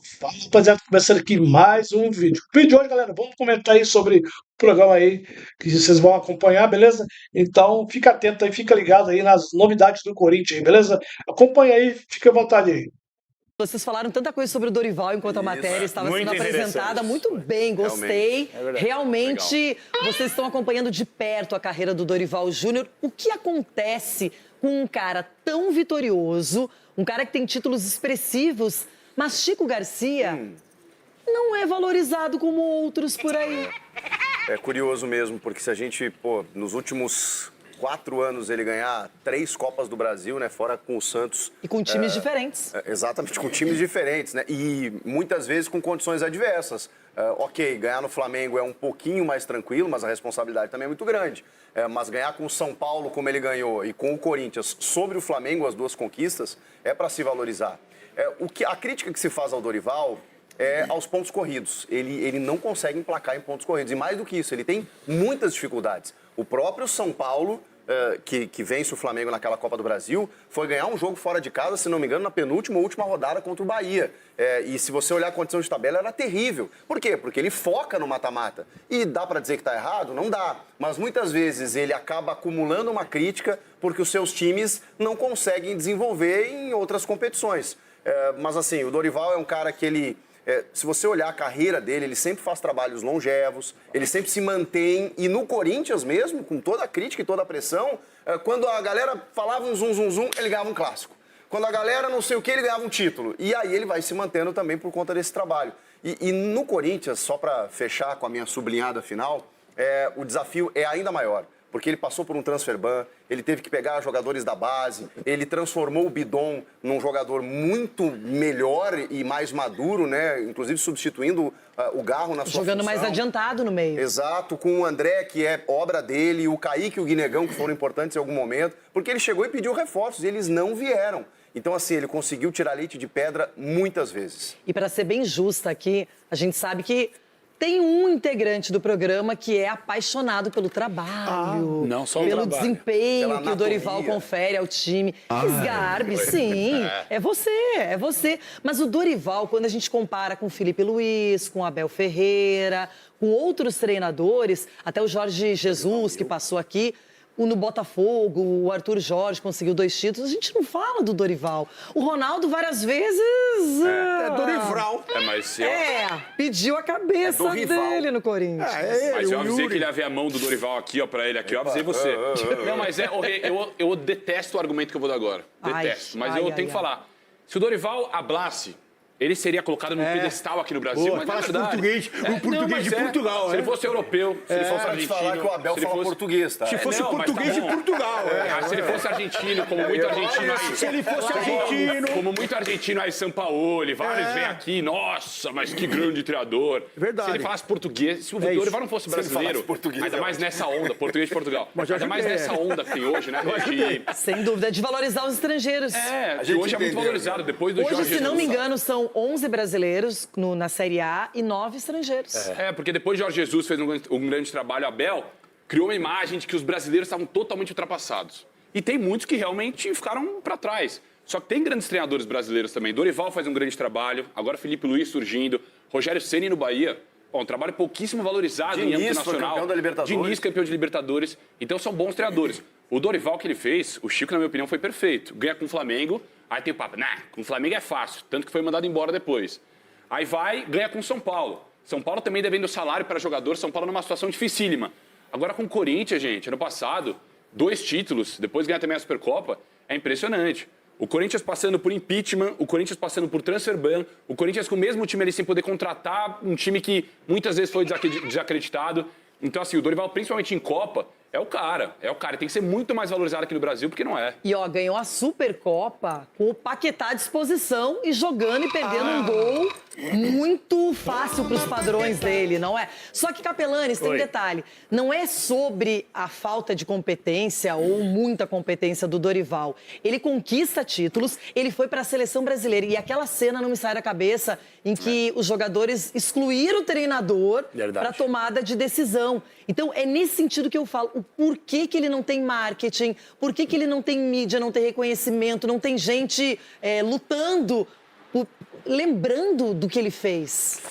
Fala, rapaziada, começando aqui mais um vídeo. O vídeo de hoje, galera, vamos comentar aí sobre o programa aí que vocês vão acompanhar, beleza? Então, fica atento aí, fica ligado aí nas novidades do Corinthians aí, beleza? Acompanha aí, fica à vontade aí. Vocês falaram tanta coisa sobre o Dorival enquanto a matéria estava sendo muito apresentada. interessante. Muito bem, gostei. Realmente, vocês estão acompanhando de perto a carreira do Dorival Júnior. O que acontece com um cara tão vitorioso, um cara que tem títulos expressivos, mas Chico Garcia não é valorizado como outros por aí? É curioso mesmo, porque se a gente, nos últimos 4 anos ele ganhar 3 Copas do Brasil, né, fora com o Santos. E com times diferentes. Exatamente, com times diferentes, né, e muitas vezes com condições adversas. Ok, ganhar no Flamengo é um pouquinho mais tranquilo, mas a responsabilidade também é muito grande. Mas ganhar com o São Paulo, como ele ganhou, e com o Corinthians sobre o Flamengo, as duas conquistas, é para se valorizar. A crítica que se faz ao Dorival é aos pontos corridos. Ele não consegue emplacar em pontos corridos. E mais do que isso, ele tem muitas dificuldades. O próprio São Paulo, que vence o Flamengo naquela Copa do Brasil, foi ganhar um jogo fora de casa, se não me engano, na penúltima ou última rodada contra o Bahia. E se você olhar a condição de tabela, era terrível. Por quê? Porque ele foca no mata-mata. E dá para dizer que está errado? Não dá. Mas muitas vezes ele acaba acumulando uma crítica porque os seus times não conseguem desenvolver em outras competições. Mas assim, o Dorival é um cara que se você olhar a carreira dele, ele sempre faz trabalhos longevos, ele sempre se mantém, e no Corinthians mesmo, com toda a crítica e toda a pressão, quando a galera falava um zum, ele ganhava um clássico. Quando a galera não sei o que, ele ganhava um título. E aí ele vai se mantendo também por conta desse trabalho. E no Corinthians, só para fechar com a minha sublinhada final, o desafio é ainda maior. Porque ele passou por um transfer ban, ele teve que pegar jogadores da base, ele transformou o Bidon num jogador muito melhor e mais maduro, né? Inclusive substituindo o Garro na sua Jogando função. mais adiantado no meio. Exato, com o André, que é obra dele, o Kaique e o Guinegão, que foram importantes em algum momento, porque ele chegou e pediu reforços e eles não vieram. Então, assim, ele conseguiu tirar leite de pedra muitas vezes. E para ser bem justa aqui, a gente sabe que tem um integrante do programa que é apaixonado pelo trabalho, não só o pelo trabalho, desempenho pela que o Dorival anatomia. confere ao time. Sgarbi, sim, é você. Mas o Dorival, quando a gente compara com o Felipe Luiz, com o Abel Ferreira, com outros treinadores, até o Jorge Jesus, que passou aqui, no Botafogo, o Arthur Jorge conseguiu 2 títulos, a gente não fala do Dorival. O Ronaldo várias vezes... Dorival. Mas pediu a cabeça dele no Corinthians. Mas eu o avisei Yuri. que ele ia ver a mão do Dorival aqui, ó, pra ele aqui, eu avisei você. Não, mas eu detesto o argumento que eu vou dar agora. Detesto. Mas eu tenho que falar. Se o Dorival hablasse, ele seria colocado num pedestal aqui no Brasil. Pô, mas fala é verdade. português, o português de Portugal, Se ele fosse europeu, se ele fosse Só pra te argentino... falar que o Abel se ele fala fosse- português, tá? Se fosse não, mas português tá de bom. Portugal. Se ele fosse argentino, como muito argentino aí... Se ele fosse argentino. Como muito argentino aí, Sampaoli, vários vêm aqui, nossa, mas que grande treinador. Verdade. Se ele falasse português, se o É isso. Dorival não fosse Se ele brasileiro, falasse português, ainda é mais nessa onda, português de Portugal, Mas eu ainda mais ajudei. nessa onda que tem hoje, né, Sem dúvida, de valorizar os estrangeiros. que gente hoje é muito entendeu, valorizado, né? depois do Hoje, Jorge se não me Jesus. engano, são 11 brasileiros na Série A e 9 estrangeiros. Porque depois Jorge Jesus fez um grande trabalho, Abel criou uma imagem de que os brasileiros estavam totalmente ultrapassados. E tem muitos que realmente ficaram para trás. Só que tem grandes treinadores brasileiros também. Dorival faz um grande trabalho, agora Felipe Luiz surgindo, Rogério Ceni no Bahia. Um trabalho pouquíssimo valorizado em âmbito Diniz foi nacional. campeão da Libertadores. Diniz, campeão de Libertadores. Então são bons treinadores. O Dorival que ele fez, o Chico, na minha opinião, foi perfeito. Ganha com o Flamengo, aí tem o papo, com o Flamengo é fácil, tanto que foi mandado embora depois. Aí vai, ganha com o São Paulo. São Paulo também devendo salário para jogador, São Paulo numa situação dificílima. Agora com o Corinthians, gente, ano passado, 2 títulos, depois ganha também a Supercopa, é impressionante. O Corinthians passando por impeachment, o Corinthians passando por transfer ban, o Corinthians com o mesmo time ali sem poder contratar, um time que muitas vezes foi desacreditado. Então, assim, o Dorival, principalmente em Copa, é o cara. Tem que ser muito mais valorizado aqui no Brasil, porque não é. E, ganhou a Supercopa com o Paquetá à disposição e jogando e perdendo um gol muito fácil para os padrões dele, não é? Só que, Capelanes, tem um detalhe. Não é sobre a falta de competência ou muita competência do Dorival. Ele conquista títulos, ele foi para a seleção brasileira. E aquela cena não me sai da cabeça em que os jogadores excluíram o treinador para a tomada de decisão. Então, é nesse sentido que eu falo. O porquê que ele não tem marketing, por que ele não tem mídia, não tem reconhecimento, não tem gente lutando lembrando do que ele fez.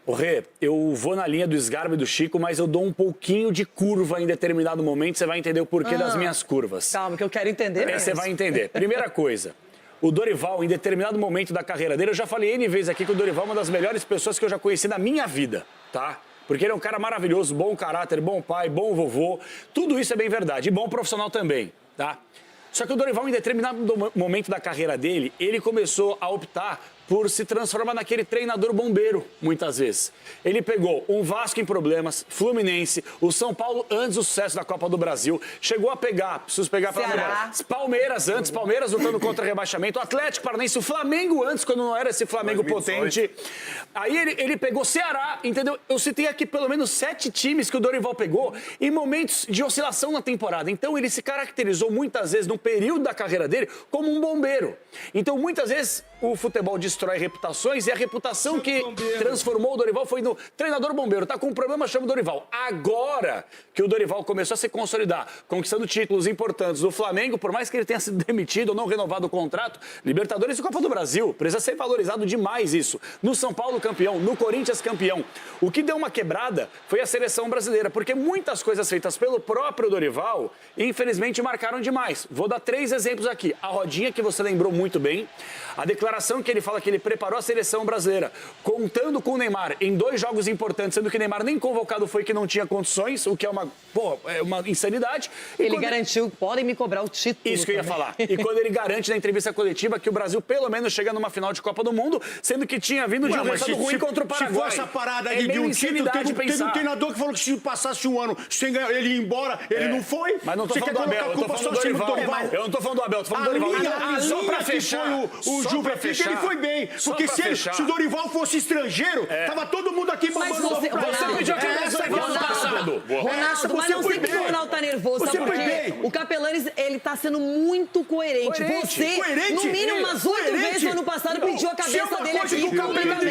Ô Rê, eu vou na linha do Sgarbi e do Chico, mas eu dou um pouquinho de curva em determinado momento, você vai entender o porquê das minhas curvas. Calma, que eu quero entender mesmo. Você vai entender. Primeira coisa, o Dorival, em determinado momento da carreira dele, eu já falei N vezes aqui que o Dorival é uma das melhores pessoas que eu já conheci na minha vida, tá? Porque ele é um cara maravilhoso, bom caráter, bom pai, bom vovô, tudo isso é bem verdade, e bom profissional também, tá? Só que o Dorival, em determinado momento da carreira dele, ele começou a optar por se transformar naquele treinador bombeiro, muitas vezes. Ele pegou um Vasco em problemas, Fluminense, o São Paulo antes do sucesso da Copa do Brasil, chegou a pegar, preciso pegar para lembrar, Palmeiras antes, Palmeiras lutando contra o rebaixamento, o Atlético Paranaense, o Flamengo antes, quando não era esse Flamengo 2018. Potente. Aí ele pegou Ceará, entendeu? Eu citei aqui pelo menos 7 times que o Dorival pegou em momentos de oscilação na temporada. Então ele se caracterizou muitas vezes, no período da carreira dele, como um bombeiro. Então muitas vezes o futebol destrói reputações e a reputação que transformou o Dorival foi no treinador bombeiro. Tá com um problema, chama o Dorival. Agora que o Dorival começou a se consolidar, conquistando títulos importantes do Flamengo, por mais que ele tenha sido demitido ou não renovado o contrato, Libertadores e Copa do Brasil, precisa ser valorizado demais isso. No São Paulo campeão, no Corinthians campeão. O que deu uma quebrada foi a seleção brasileira, porque muitas coisas feitas pelo próprio Dorival, infelizmente, marcaram demais. Vou dar 3 exemplos aqui. A rodinha que você lembrou muito bem, a declaração que ele fala que ele preparou a seleção brasileira, contando com o Neymar em 2 jogos importantes, sendo que o Neymar nem convocado foi, que não tinha condições, o que é uma insanidade. Ele garantiu, podem me cobrar o título. Isso que eu ia falar. E quando ele garante na entrevista coletiva que o Brasil pelo menos chega numa final de Copa do Mundo, sendo que tinha vindo de um resultado ruim contra o Paraguai. Se for essa parada aí de um título, teve um treinador que falou que se passasse um ano sem ganhar, ele ia embora, ele não foi. Mas não tô falando do Abel, eu tô falando do Dorival. Eu não tô falando do Abel, tô falando do Dorival. Só pra fechar, o Juve Fica, ele foi bem. Porque se o Dorival fosse estrangeiro, tava todo mundo aqui babando você pediu a cabeça do ano passado. Ronaldo, mas não sei que o Ronaldo tá nervoso, sabe por quê? O Capelanes, ele tá sendo muito coerente. Você, no mínimo umas 8 vezes no ano passado, pediu a cabeça dele aqui publicamente.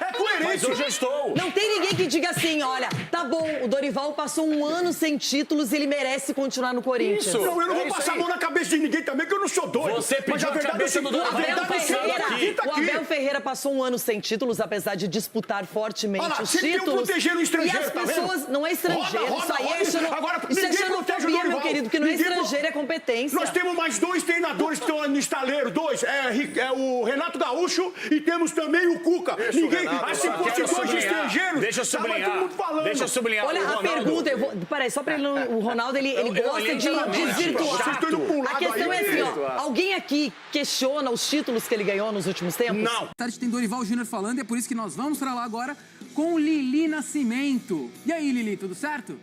É coerente. Mas eu já estou. Não tem ninguém que diga assim, olha, tá bom, o Dorival passou um ano sem títulos e ele merece continuar no Corinthians. Isso. Não, eu não vou passar a mão na cabeça de ninguém também, que eu não sou doido. Você pediu a cabeça do Dorival. O Abel Ferreira passou um ano sem títulos, apesar de disputar fortemente os títulos. Proteger o estrangeiro, e as pessoas, não é estrangeiro, isso aí é xenofobia, meu querido, que não é estrangeiro, é competência. Nós temos mais 2 treinadores que estão no estaleiro, 2. É o Renato Gaúcho e temos também o Cuca. Ninguém, se fosse 2 estrangeiros, deixa eu sublinhar, todo mundo falando. Deixa eu sublinhar. Olha, a pergunta, peraí, só pra ele, o Ronaldo, ele gosta de desvirtuar. A questão é assim, ó, alguém aqui questiona os títulos que ele ganhou nos últimos tempos? Não. Tarde tem Dorival Júnior falando e é por isso que nós vamos pra lá agora com Lili Nascimento. E aí, Lili, tudo certo?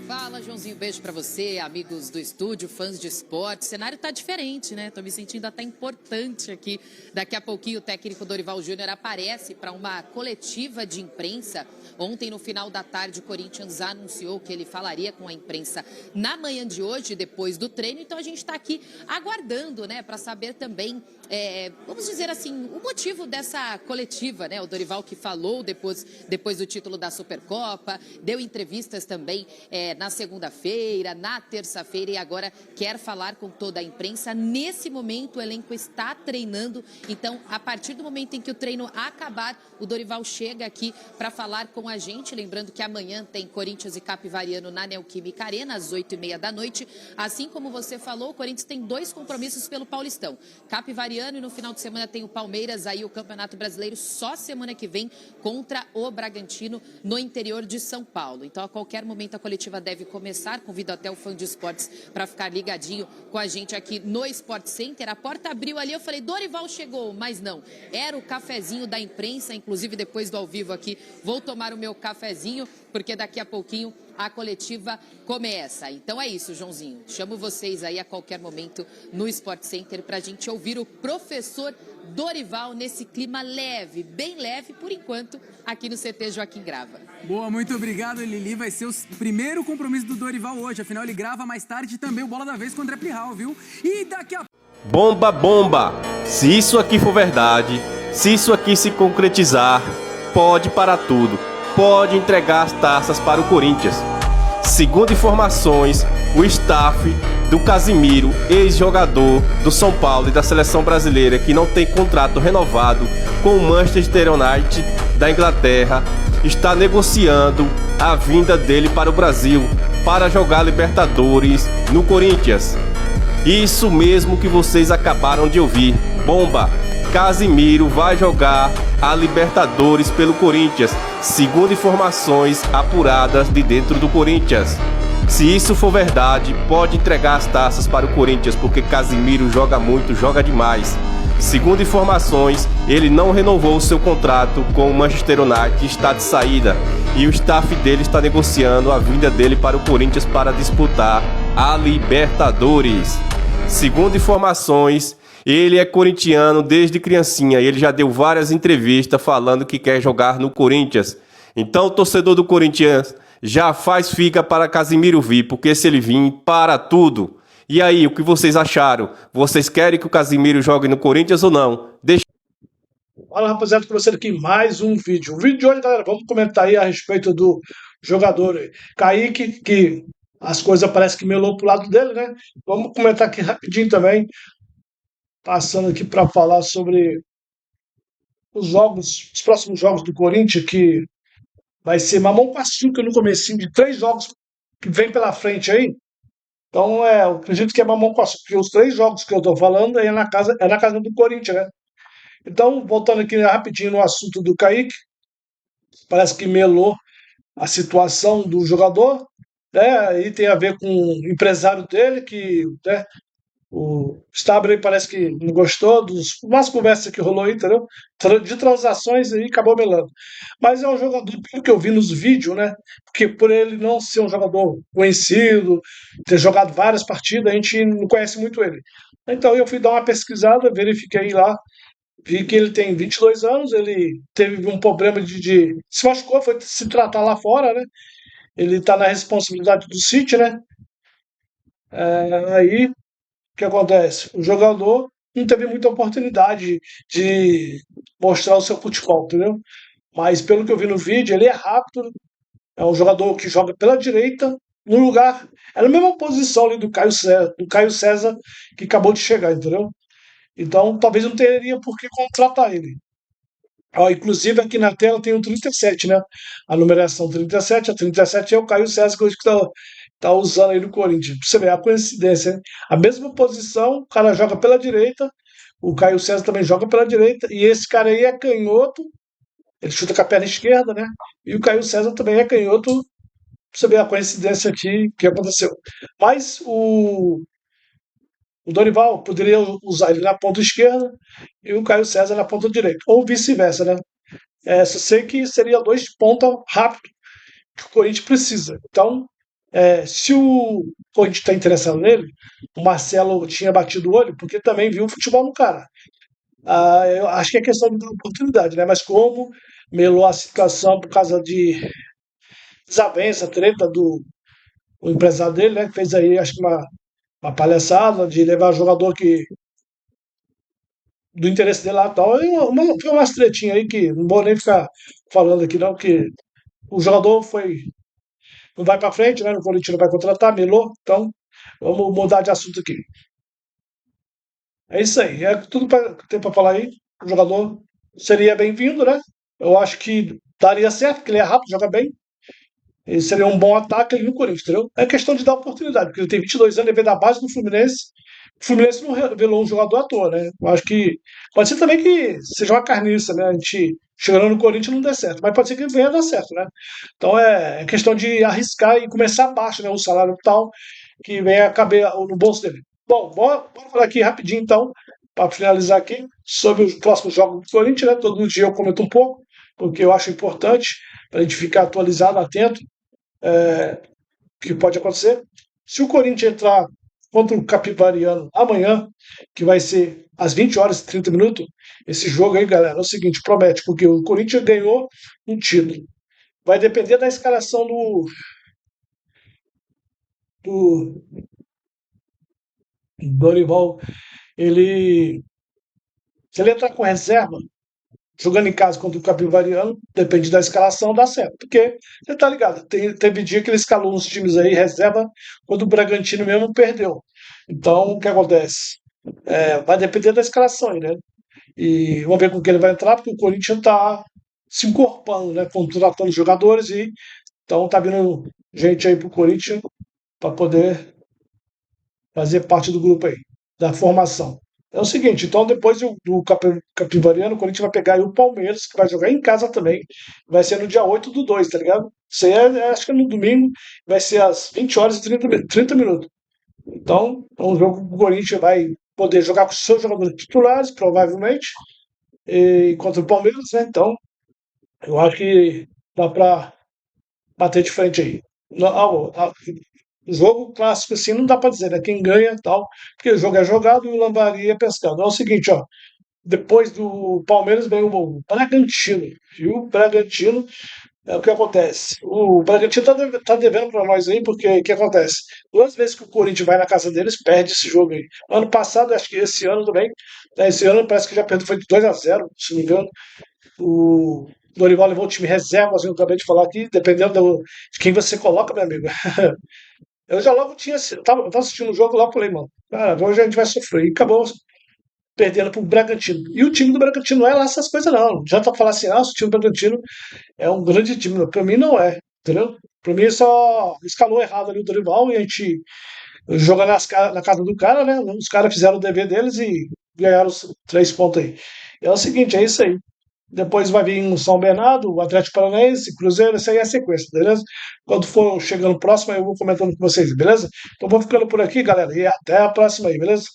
Fala, Joãozinho, beijo pra você, amigos do estúdio, fãs de esporte. O cenário tá diferente, né? Tô me sentindo até importante aqui. Daqui a pouquinho o técnico Dorival Júnior aparece para uma coletiva de imprensa. Ontem, no final da tarde, o Corinthians anunciou que ele falaria com a imprensa na manhã de hoje, depois do treino. Então a gente tá aqui aguardando, né, para saber também, vamos dizer assim, o motivo dessa coletiva, né? O Dorival que falou depois do título da Supercopa, deu entrevistas também na segunda-feira, na terça-feira e agora quer falar com toda a imprensa. Nesse momento, o elenco está treinando, então, a partir do momento em que o treino acabar, o Dorival chega aqui para falar com a gente. Lembrando que amanhã tem Corinthians e Capivariano na Neoquímica Arena, às 8h30 da noite. Assim como você falou, o Corinthians tem 2 compromissos pelo Paulistão. Capivariano e no final de semana tem o Palmeiras, aí o Campeonato Brasileiro só semana que vem contra o Bragantino no interior de São Paulo. Então, a qualquer momento, a coletiva deve começar. Convido até o fã de esportes para ficar ligadinho com a gente aqui no Sport Center. A porta abriu ali, eu falei, Dorival chegou, mas não. Era o cafezinho da imprensa, inclusive depois do ao vivo aqui, vou tomar o meu cafezinho, porque daqui a pouquinho a coletiva começa. Então é isso, Joãozinho. Chamo vocês aí a qualquer momento no Sport Center para a gente ouvir o professor Dorival nesse clima leve, bem leve, por enquanto, aqui no CT Joaquim Grava. Boa, muito obrigado, Lili. Vai ser o primeiro compromisso do Dorival hoje. Afinal, ele grava mais tarde também o Bola da Vez com o André Plihal, viu? E daqui a... Bomba, bomba! Se isso aqui for verdade, se isso aqui se concretizar, pode parar tudo. Pode entregar as taças para o Corinthians. Segundo informações, o staff do Casimiro, ex-jogador do São Paulo e da seleção brasileira, que não tem contrato renovado com o Manchester United da Inglaterra, está negociando a vinda dele para o Brasil para jogar Libertadores no Corinthians. Isso mesmo que vocês acabaram de ouvir. Bomba! Casimiro vai jogar a Libertadores pelo Corinthians, segundo informações apuradas de dentro do Corinthians. Se isso for verdade, pode entregar as taças para o Corinthians, porque Casimiro joga muito, joga demais. Segundo informações, ele não renovou seu contrato com o Manchester United, que está de saída, e o staff dele está negociando a vinda dele para o Corinthians para disputar a Libertadores. Segundo informações, ele é corintiano desde criancinha e ele já deu várias entrevistas falando que quer jogar no Corinthians. Então, o torcedor do Corinthians já faz figa para Casimiro vir, porque se ele vir, para tudo. E aí, o que vocês acharam? Vocês querem que o Casimiro jogue no Corinthians ou não? Deixa... Fala, rapaziada, começando aqui mais um vídeo. O vídeo de hoje, galera, vamos comentar aí a respeito do jogador aí. Kaique, que as coisas parecem que melou pro lado dele, né? Vamos comentar aqui rapidinho também, passando aqui para falar sobre os jogos, os próximos jogos do Corinthians, que vai ser mamão com açúcar no comecinho de 3 jogos que vem pela frente aí. Então, eu acredito que é mamão com açúcar, porque os 3 jogos que eu tô falando é na casa do Corinthians, né? Então, voltando aqui rapidinho no assunto do Kaique, parece que melou a situação do jogador, né? E tem a ver com o empresário dele, que, né, o Stabile parece que não gostou umas conversas que rolou aí, entendeu? De transações aí, acabou melando. Mas é um jogador, pelo que eu vi nos vídeos, né? Porque por ele não ser um jogador conhecido, ter jogado várias partidas, a gente não conhece muito ele. Então eu fui dar uma pesquisada, verifiquei lá, vi que ele tem 22 anos, ele teve um problema de se machucou, foi se tratar lá fora, né? Ele tá na responsabilidade do City, né? Aí o que acontece? O jogador não teve muita oportunidade de mostrar o seu futebol, entendeu? Mas pelo que eu vi no vídeo, ele é rápido, é um jogador que joga pela direita, no lugar, é na mesma posição ali do Caio César, que acabou de chegar, entendeu? Então talvez não teria por que contratar ele. Ó, inclusive aqui na tela tem o 37, né? A numeração 37, a 37 é o Caio César que hoje tá usando aí no Corinthians. Pra você ver a coincidência, né? A mesma posição, o cara joga pela direita, o Caio César também joga pela direita, e esse cara aí é canhoto, ele chuta com a perna esquerda, né? E o Caio César também é canhoto. Pra você ver a coincidência aqui que aconteceu. Mas o Dorival poderia usar ele na ponta esquerda e o Caio César na ponta direita, ou vice-versa, né? Só sei que seria 2 pontas rápidos que o Corinthians precisa. Então, se o Corinthians está interessado nele, o Marcelo tinha batido o olho, porque também viu o futebol no cara. Eu acho que é questão de dar oportunidade, né? Mas como melou a situação por causa de desavença, treta do o empresário dele, né? Que fez aí, acho que uma palhaçada de levar jogador que do interesse dele lá e tal. Foi umas tretinhas aí que não vou nem ficar falando aqui não, que o jogador não vai para frente, né? O Corinthians não vai contratar, melou, então vamos mudar de assunto aqui. É isso aí, é tudo que tem para falar aí. O jogador seria bem-vindo, né? Eu acho que daria certo, porque ele é rápido, joga bem. Ele seria um bom ataque ali no Corinthians, entendeu? É questão de dar oportunidade, porque ele tem 22 anos, ele veio da base do Fluminense. O Fluminense não revelou um jogador à toa, né? Eu acho que pode ser também que seja uma carniça, né? A gente chegando no Corinthians não dê certo, mas pode ser que venha a dar certo, né? Então é questão de arriscar e começar baixo, né? O salário tal, que venha caber no bolso dele. Bom, bora falar aqui rapidinho então, para finalizar aqui, sobre os próximos jogos do Corinthians, né? Todo dia eu comento um pouco, porque eu acho importante para a gente ficar atualizado, atento. Que pode acontecer. Se o Corinthians entrar contra o Capivariano amanhã, que vai ser às 20 horas e 30 minutos, esse jogo aí, galera, é o seguinte, promete, porque o Corinthians ganhou um título. Vai depender da escalação do Dorival. Se ele entrar com reserva, jogando em casa contra o Capivariano, depende da escalação, dá certo. Porque, você tá ligado, teve dia que ele escalou uns times aí, reserva, quando o Bragantino mesmo perdeu. Então, o que acontece? Vai depender da escalação aí, né? E vamos ver com quem ele vai entrar, porque o Corinthians tá se encorpando, né? Contratando jogadores e então tá vindo gente aí pro Corinthians para poder fazer parte do grupo aí, da formação. É o seguinte, então depois do Capivariano, o Corinthians vai pegar aí o Palmeiras, que vai jogar em casa também. Vai ser no dia 8/2, tá ligado? Isso aí acho que é no domingo, vai ser às 20 horas e 30 minutos. Então, é um jogo que o Corinthians vai poder jogar com os seus jogadores titulares, provavelmente, e contra o Palmeiras, né? Então, eu acho que dá pra bater de frente aí. Jogo clássico assim não dá pra dizer, né? Quem ganha e tal, porque o jogo é jogado e o lambari é pescado. É o seguinte, ó. Depois do Palmeiras vem o Bragantino, viu? O Bragantino é o que acontece. O Bragantino tá devendo pra nós aí, porque o que acontece? 2 vezes que o Corinthians vai na casa deles, perde esse jogo aí. Ano passado, acho que esse ano também. Né, esse ano parece que já perdeu, foi de 2-0, se não me engano. O Dorival levou o time reserva, assim, eu acabei de falar aqui, dependendo de quem você coloca, meu amigo. Eu já logo tava assistindo o jogo, logo falei, mano, cara, hoje a gente vai sofrer. E acabou perdendo pro Bragantino. E o time do Bragantino não é lá essas coisas, não. Já tá falando assim, o time do Bragantino é um grande time. Pra mim não é, entendeu? Pra mim só escalou errado ali o Dorival e a gente joga na casa do cara, né? Os caras fizeram o dever deles e ganharam os 3 pontos aí. É o seguinte, é isso aí. Depois vai vir o São Bernardo, o Atlético Paranaense, Cruzeiro, isso aí é a sequência, beleza? Quando for chegando próximo, eu vou comentando com vocês, beleza? Então vou ficando por aqui, galera, e até a próxima aí, beleza?